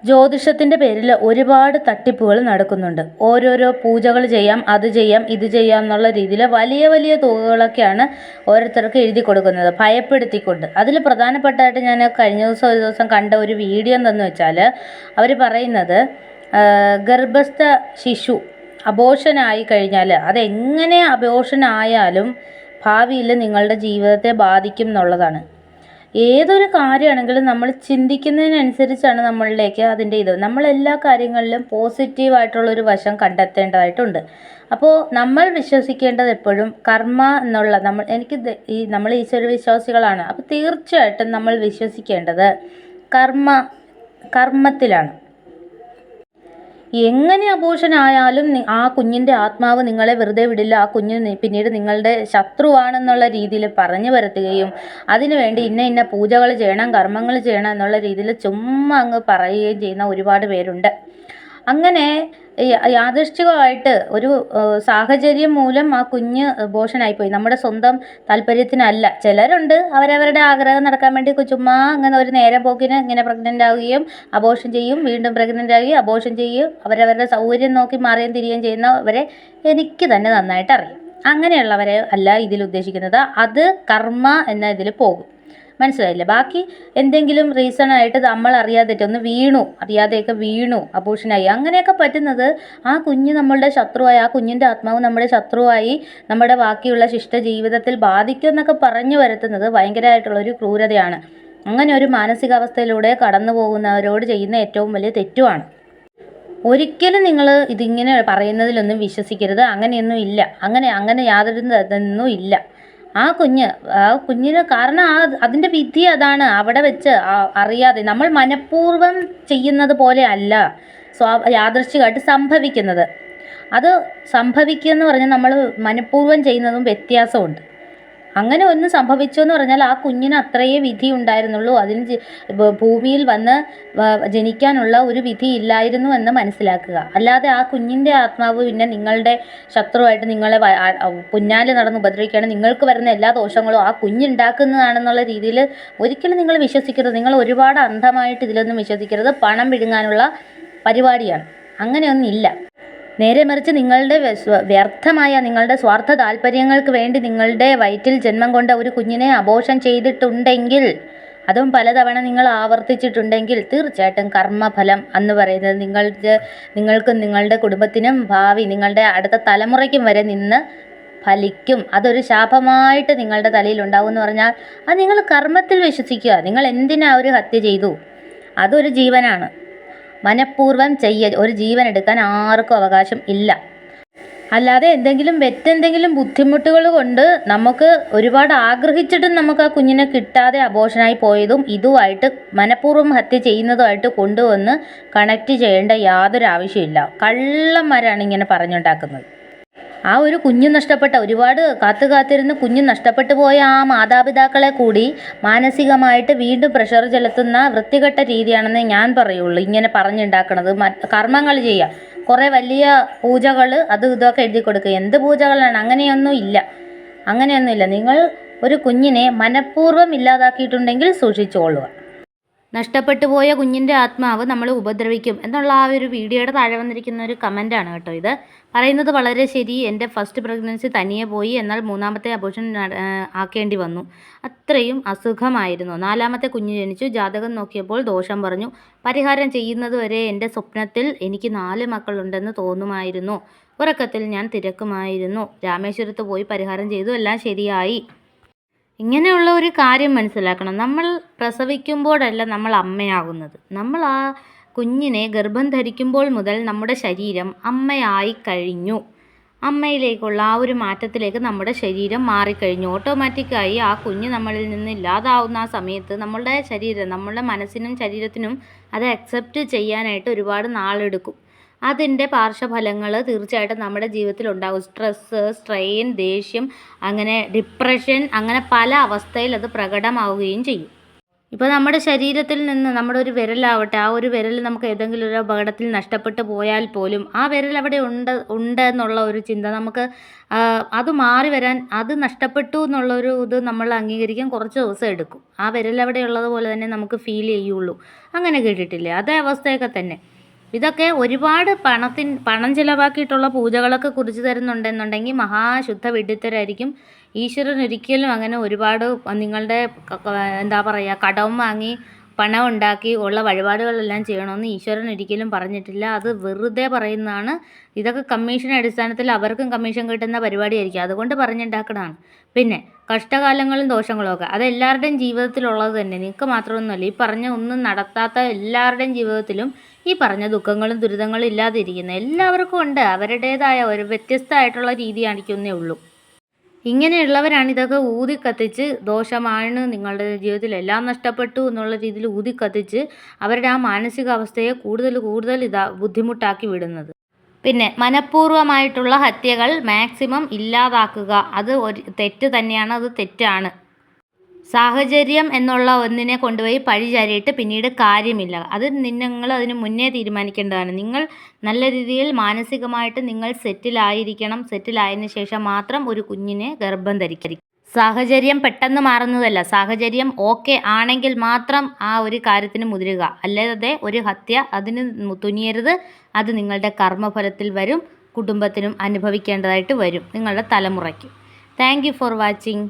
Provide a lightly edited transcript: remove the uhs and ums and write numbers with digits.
ജ്യോതിഷത്തിൻ്റെ പേരിൽ ഒരുപാട് തട്ടിപ്പുകൾ നടക്കുന്നുണ്ട്. ഓരോരോ പൂജകൾ ചെയ്യാം, അത് ചെയ്യാം, ഇത് ചെയ്യാം എന്നുള്ള രീതിയിൽ വലിയ വലിയ തുകകളൊക്കെയാണ് ഓരോരുത്തർക്ക് എഴുതി കൊടുക്കുന്നത്, ഭയപ്പെടുത്തിക്കൊണ്ട്. അതിൽ പ്രധാനപ്പെട്ടതായിട്ട് ഞാൻ കഴിഞ്ഞ ദിവസം ഒരു ദിവസം കണ്ട ഒരു വീഡിയോ എന്തെന്ന് വെച്ചാൽ, അവർ പറയുന്നത് ഗർഭസ്ഥ ശിശു അബോർഷനായി കഴിഞ്ഞാൽ അതെങ്ങനെ അബോർഷനായാലും ഭാവിയിൽ നിങ്ങളുടെ ജീവിതത്തെ ബാധിക്കും എന്നുള്ളതാണ്. ഏതൊരു കാര്യമാണെങ്കിലും നമ്മൾ ചിന്തിക്കുന്നതിനനുസരിച്ചാണ് നമ്മളിലേക്ക് അതിൻ്റെ നമ്മളെല്ലാ കാര്യങ്ങളിലും പോസിറ്റീവായിട്ടുള്ളൊരു വശം കണ്ടെത്തേണ്ടതായിട്ടുണ്ട്. അപ്പോൾ നമ്മൾ വിശ്വസിക്കേണ്ടത് എപ്പോഴും കർമ്മ എന്നുള്ള നമ്മൾ ഈശ്വര വിശ്വാസികളാണ്. അപ്പോൾ തീർച്ചയായിട്ടും നമ്മൾ വിശ്വസിക്കേണ്ടത് കർമ്മത്തിലാണ്. എങ്ങനെ അബോർഷനായാലും ആ കുഞ്ഞിൻ്റെ ആത്മാവ് നിങ്ങളെ വെറുതെ വിടില്ല. ആ കുഞ്ഞ് പിന്നീട് നിങ്ങളുടെ ശത്രുവാണെന്നുള്ള രീതിയിൽ പറഞ്ഞു വരുത്തുകയും അതിനുവേണ്ടി ഇന്ന പൂജകൾ ചെയ്യണം, കർമ്മങ്ങൾ ചെയ്യണം എന്നുള്ള രീതിയിൽ ചുമ്മാ അങ്ങ് പറയുകയും ചെയ്യുന്ന ഒരുപാട് പേരുണ്ട്. അങ്ങനെ യാദൃശ്ചികമായിട്ട് ഒരു സാഹചര്യം മൂലം ആ കുഞ്ഞ് അബോർഷനായിപ്പോയി, നമ്മുടെ സ്വന്തം താല്പര്യത്തിനല്ല. ചിലരുണ്ട് അവരവരുടെ ആഗ്രഹം നടക്കാൻ വേണ്ടി ചുമ്മാ അങ്ങനെ ഒരു നേരം പോക്കിന് ഇങ്ങനെ പ്രഗ്നൻ്റ് ആവുകയും അബോർഷൻ ചെയ്യും, വീണ്ടും പ്രഗ്നൻ്റ് ആവുകയും അബോർഷൻ ചെയ്യും. അവരവരുടെ സൗകര്യം നോക്കി മാറുകയും തിരിയുകയും ചെയ്യുന്നവരെ എനിക്ക് തന്നെ നന്നായിട്ട് അറിയാം. അങ്ങനെയുള്ളവരെ അല്ല ഇതിൽ ഉദ്ദേശിക്കുന്നത്. അത് കർമ്മ എന്ന ഇതിൽ പോകും. മനസ്സിലായില്ലേ? ബാക്കി എന്തെങ്കിലും റീസണായിട്ട് നമ്മൾ അറിയാതെയൊക്കെ വീണു അബോർഷനായി അങ്ങനെയൊക്കെ പറ്റുന്നത് ആ കുഞ്ഞ് നമ്മളുടെ ശത്രുവായി, ആ കുഞ്ഞിൻ്റെ ആത്മാവ് നമ്മുടെ ശത്രുവായി നമ്മുടെ ബാക്കിയുള്ള ശിഷ്ട ജീവിതത്തിൽ ബാധിക്കും എന്നൊക്കെ പറഞ്ഞു വരുത്തുന്നത് ഭയങ്കരമായിട്ടുള്ളൊരു ക്രൂരതയാണ്. അങ്ങനെ ഒരു മാനസികാവസ്ഥയിലൂടെ കടന്നു പോകുന്നവരോട് ചെയ്യുന്ന ഏറ്റവും വലിയ തെറ്റുമാണ്. ഒരിക്കലും നിങ്ങൾ ഇതിങ്ങനെ പറയുന്നതിലൊന്നും വിശ്വസിക്കരുത്. അങ്ങനെയൊന്നും ഇല്ല, അങ്ങനെ യാതൊരു ഇതൊന്നും ഇല്ല. ആ കുഞ്ഞിന് കാരണം അതിൻ്റെ വിധി അതാണ്. അവിടെ വെച്ച് അറിയാതെ നമ്മൾ മനഃപൂർവ്വം ചെയ്യുന്നത് പോലെ അല്ല യാദൃശ്ചികമായിട്ട് സംഭവിക്കുന്നത്. അത് സംഭവിക്കുക എന്ന് പറഞ്ഞാൽ നമ്മൾ മനഃപൂർവ്വം ചെയ്യുന്നതും വ്യത്യാസമുണ്ട്. അങ്ങനെ ഒന്ന് സംഭവിച്ചു എന്ന് പറഞ്ഞാൽ ആ കുഞ്ഞിന് അത്രയേ വിധി ഉണ്ടായിരുന്നുള്ളൂ. അതിന് ഭൂമിയിൽ വന്ന് ജനിക്കാനുള്ള ഒരു വിധി ഇല്ലായിരുന്നു എന്ന് മനസ്സിലാക്കുക. അല്ലാതെ ആ കുഞ്ഞിൻ്റെ ആത്മാവ് പിന്നെ നിങ്ങളുടെ ശത്രുവായിട്ട് നിങ്ങളെ പുന്നാല് നടന്ന് ഉപദ്രവിക്കുകയാണ്, നിങ്ങൾക്ക് വരുന്ന എല്ലാ ദോഷങ്ങളും ആ കുഞ്ഞുണ്ടാക്കുന്നതാണെന്നുള്ള രീതിയിൽ ഒരിക്കലും നിങ്ങൾ വിശ്വസിക്കരുത്. നിങ്ങൾ ഒരുപാട് അന്ധമായിട്ട് ഇതിലൊന്നും വിശ്വസിക്കരുത്. പണം വിഴുങ്ങാനുള്ള പരിപാടിയാണ്. അങ്ങനെയൊന്നും ഇല്ല. നേരെ മറിച്ച് നിങ്ങളുടെ വ്യർത്ഥമായ നിങ്ങളുടെ സ്വാർത്ഥ താല്പര്യങ്ങൾക്ക് വേണ്ടി നിങ്ങളുടെ വയറ്റിൽ ജന്മം കൊണ്ട ഒരു കുഞ്ഞിനെ അബോർഷൻ ചെയ്തിട്ടുണ്ടെങ്കിൽ, അതും പലതവണ നിങ്ങൾ ആവർത്തിച്ചിട്ടുണ്ടെങ്കിൽ, തീർച്ചയായിട്ടും കർമ്മഫലം എന്ന് പറയുന്നത് നിങ്ങൾക്കും നിങ്ങളുടെ കുടുംബത്തിനും ഭാവി നിങ്ങളുടെ അടുത്ത തലമുറയ്ക്കും വരെ നിന്ന് ഫലിക്കും. അതൊരു ശാപമായിട്ട് നിങ്ങളുടെ തലയിൽ ഉണ്ടാവും എന്ന് പറഞ്ഞാൽ അത് നിങ്ങൾ കർമ്മത്തിൽ വിശ്വസിക്കുക. നിങ്ങൾ എന്തിനാ ഒരു ഹത്യ ചെയ്തു? അതൊരു ജീവനാണ്. മനഃപൂർവ്വം ഒരു ജീവൻ എടുക്കാൻ ആർക്കും അവകാശം ഇല്ല. അല്ലാതെ എന്തെങ്കിലും ബുദ്ധിമുട്ടുകൾ കൊണ്ട് നമുക്ക് ഒരുപാട് ആഗ്രഹിച്ചിട്ടും നമുക്ക് ആ കുഞ്ഞിനെ കിട്ടാതെ അബോർഷനായി പോയതും ഇതുമായിട്ട് മനഃപൂർവ്വം ഹത്യ ചെയ്യുന്നതുമായിട്ട് കൊണ്ടുവന്ന് കണക്റ്റ് ചെയ്യേണ്ട യാതൊരു ആവശ്യമില്ല. കള്ളന്മാരാണ് ഇങ്ങനെ പറഞ്ഞുണ്ടാക്കുന്നത്. ആ ഒരു കുഞ്ഞ് ഒരുപാട് കാത്തിരുന്ന് കുഞ്ഞ് നഷ്ടപ്പെട്ടു പോയ ആ മാതാപിതാക്കളെ കൂടി മാനസികമായിട്ട് വീണ്ടും പ്രഷർ ചെലുത്തുന്ന വൃത്തികെട്ട രീതിയാണെന്ന് ഞാൻ പറയുള്ളൂ. ഇങ്ങനെ പറഞ്ഞുണ്ടാക്കണത്. കർമ്മങ്ങൾ ചെയ്യുക, കുറേ വലിയ പൂജകൾ അത് ഇതൊക്കെ എഴുതി കൊടുക്കുക. എന്ത് പൂജകളാണ്? അങ്ങനെയൊന്നും ഇല്ല. നിങ്ങൾ ഒരു കുഞ്ഞിനെ മനഃപൂർവ്വം ഇല്ലാതാക്കിയിട്ടുണ്ടെങ്കിൽ സൂക്ഷിച്ചുകൊള്ളുക. നഷ്ടപ്പെട്ടു പോയ കുഞ്ഞിൻ്റെ ആത്മാവ് നമ്മൾ ഉപദ്രവിക്കും എന്നുള്ള ആ ഒരു വീഡിയോയുടെ താഴെ വന്നിരിക്കുന്ന ഒരു കമൻറ്റാണ് കേട്ടോ ഇത്. പറയുന്നത് വളരെ ശരി. എൻ്റെ ഫസ്റ്റ് പ്രഗ്നൻസി തനിയെ പോയി, എന്നാൽ മൂന്നാമത്തെ അബോർഷൻ ആക്കേണ്ടി വന്നു. അത്രയും അസുഖമായിരുന്നു. നാലാമത്തെ കുഞ്ഞ് ജനിച്ചു. ജാതകം നോക്കിയപ്പോൾ ദോഷം പറഞ്ഞു. പരിഹാരം ചെയ്യുന്നതുവരെ എൻ്റെ സ്വപ്നത്തിൽ എനിക്ക് 4 മക്കളുണ്ടെന്ന് തോന്നുമായിരുന്നു. ഉറക്കത്തിൽ ഞാൻ തിരക്കുമായിരുന്നു. രാമേശ്വരത്ത് പോയി പരിഹാരം ചെയ്തു, എല്ലാം ശരിയായി. ഇങ്ങനെയുള്ള ഒരു കാര്യം മനസ്സിലാക്കണം. നമ്മൾ പ്രസവിക്കുമ്പോഴല്ല നമ്മൾ അമ്മയാകുന്നത്. നമ്മൾ ആ കുഞ്ഞിനെ ഗർഭം ധരിക്കുമ്പോൾ മുതൽ നമ്മുടെ ശരീരം അമ്മയായി കഴിഞ്ഞു. അമ്മയിലേക്കുള്ള ആ ഒരു മാറ്റത്തിലേക്ക് നമ്മുടെ ശരീരം മാറിക്കഴിഞ്ഞു. ഓട്ടോമാറ്റിക്കായി ആ കുഞ്ഞ് നമ്മളിൽ നിന്ന് ഇല്ലാതാവുന്ന ആ സമയത്ത് നമ്മളുടെ മനസ്സിനും ശരീരത്തിനും അത് അക്സെപ്റ്റ് ചെയ്യാനായിട്ട് ഒരുപാട് നാളെടുക്കും. അതിൻ്റെ പാർശ്വഫലങ്ങൾ തീർച്ചയായിട്ടും നമ്മുടെ ജീവിതത്തിൽ ഉണ്ടാകും. സ്ട്രെസ്സ്, സ്ട്രെയിൻ, ദേഷ്യം, അങ്ങനെ ഡിപ്രഷൻ, അങ്ങനെ പല അവസ്ഥയിൽ അത് പ്രകടമാവുകയും ചെയ്യും. ഇപ്പോൾ നമ്മുടെ ശരീരത്തിൽ നിന്ന് നമ്മുടെ ഒരു വിരലാവട്ടെ, ആ ഒരു വിരൽ നമുക്ക് ഏതെങ്കിലും ഒരു അപകടത്തിൽ നഷ്ടപ്പെട്ടു പോയാൽ പോലും ആ വിരൽ അവിടെ ഉണ്ട് എന്നുള്ള ഒരു ചിന്ത നമുക്ക് അത് മാറി വരാൻ, അത് നഷ്ടപ്പെട്ടു എന്നുള്ളൊരു ഇത് നമ്മൾ അംഗീകരിക്കാൻ കുറച്ച് ദിവസം എടുക്കും. ആ വിരൽ അവിടെ ഉള്ളതുപോലെ തന്നെ നമുക്ക് ഫീൽ ചെയ്യുള്ളൂ. അങ്ങനെ കേട്ടിട്ടില്ലേ? അതേ അവസ്ഥയൊക്കെ തന്നെ. ഇതൊക്കെ ഒരുപാട് പണം ചിലവാക്കിയിട്ടുള്ള പൂജകളൊക്കെ കുറിച്ച് തരുന്നുണ്ടെന്നുണ്ടെങ്കിൽ മഹാശുദ്ധ വിഡ്ഢിത്തരായിരിക്കും. ഈശ്വരൻ ഒരിക്കലും അങ്ങനെ ഒരുപാട് നിങ്ങളുടെ എന്താ പറയുക, കടം വാങ്ങി പണം ഉണ്ടാക്കി ഉള്ള വഴിപാടുകളെല്ലാം ചെയ്യണമെന്ന് ഈശ്വരൻ ഒരിക്കലും പറഞ്ഞിട്ടില്ല. അത് വെറുതെ പറയുന്നതാണ്. ഇതൊക്കെ കമ്മീഷൻ അടിസ്ഥാനത്തിൽ അവർക്കും കമ്മീഷൻ കിട്ടുന്ന പരിപാടിയായിരിക്കും, അതുകൊണ്ട് പറഞ്ഞുണ്ടാക്കണതാണ്. പിന്നെ കഷ്ടകാലങ്ങളും ദോഷങ്ങളും ഒക്കെ അത് എല്ലാവരുടെയും ജീവിതത്തിലുള്ളത് തന്നെ, നിങ്ങൾക്ക് മാത്രമൊന്നുമല്ല. ഈ പറഞ്ഞ ഒന്നും നടത്താത്ത എല്ലാവരുടെയും ജീവിതത്തിലും ഈ പറഞ്ഞ ദുഃഖങ്ങളും ദുരിതങ്ങളും ഇല്ലാതിരിക്കുന്ന എല്ലാവർക്കും ഉണ്ട്. അവരുടേതായ ഒരു വ്യത്യസ്തമായിട്ടുള്ള രീതി കാണിക്കുന്നേ ഉള്ളൂ. ഇങ്ങനെയുള്ളവരാണ് ഇതൊക്കെ ഊതിക്കത്തിച്ച് ദോഷമാണ്, നിങ്ങളുടെ ജീവിതത്തിൽ എല്ലാം നഷ്ടപ്പെട്ടു എന്നുള്ള രീതിയിൽ ഊതിക്കത്തിച്ച് അവരുടെ ആ മാനസികാവസ്ഥയെ കൂടുതൽ ബുദ്ധിമുട്ടാക്കി വിടുന്നത്. പിന്നെ മനഃപൂർവ്വമായിട്ടുള്ള ഹത്യകൾ മാക്സിമം ഇല്ലാതാക്കുക. അത് ഒരു തെറ്റ് തന്നെയാണ്, അത് തെറ്റാണ്. സാഹചര്യം എന്നുള്ള ഒന്നിനെ കൊണ്ടുപോയി പഴി ചാരിയിട്ട് പിന്നീട് കാര്യമില്ല. അത് നിങ്ങൾ അതിന് മുന്നേ തീരുമാനിക്കേണ്ടതാണ്. നിങ്ങൾ നല്ല രീതിയിൽ മാനസികമായിട്ട് നിങ്ങൾ സെറ്റിലായിരിക്കണം. സെറ്റിലായതിനു ശേഷം മാത്രം ഒരു കുഞ്ഞിനെ ഗർഭം ധരിക്കരുത്. സാഹചര്യം പെട്ടെന്ന് മാറുന്നതല്ല. സാഹചര്യം ഓക്കെ ആണെങ്കിൽ മാത്രം ആ ഒരു കാര്യത്തിന് മുതിരുക. അല്ലാതെ ഒരു ഹത്യ അതിന് തുനിയരുത്. അത് നിങ്ങളുടെ കർമ്മഫലത്തിൽ വരും, കുടുംബത്തിനും അനുഭവിക്കേണ്ടതായിട്ട് വരും, നിങ്ങളുടെ തലമുറയ്ക്ക്. Thank you for watching.